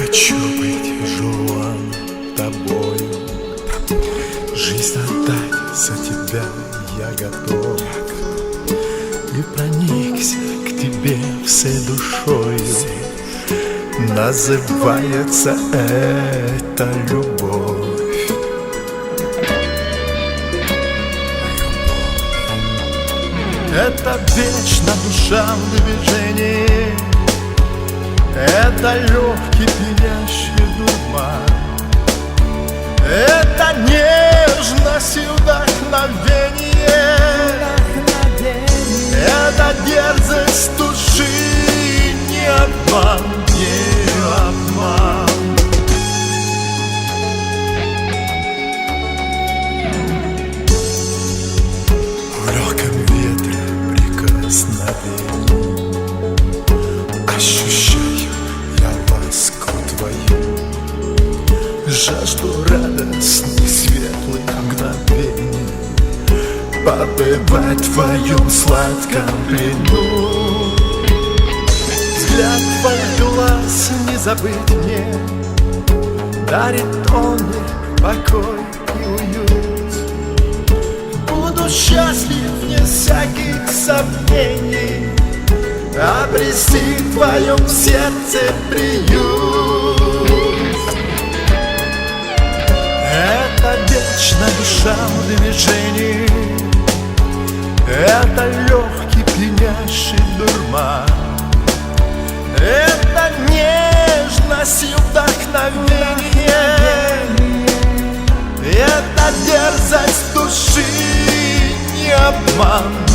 хочу быть желан тобою, жизнь отдать за тебя я готов. И проникся к тебе всей душою. Называется это любовь. Это вечно душа в движении, это легкий пьянящий дурман, это нежность и вдохновение, это дерзость души, не обман, не обман. В легком ветре прикосновений ощущаю я ласку твою, жажду радостных светлых мгновений, побывать в твоем сладком плену. Взгляд твоих глаз не забыть мне, дарит он мне покой и уют. Буду счастлив вне всяких сомнений обрести в твоем сердце приют. Это вечно душа в движении, это легкий пьянящий дурман, это нежность и вдохновение, это дерзость души, не обман.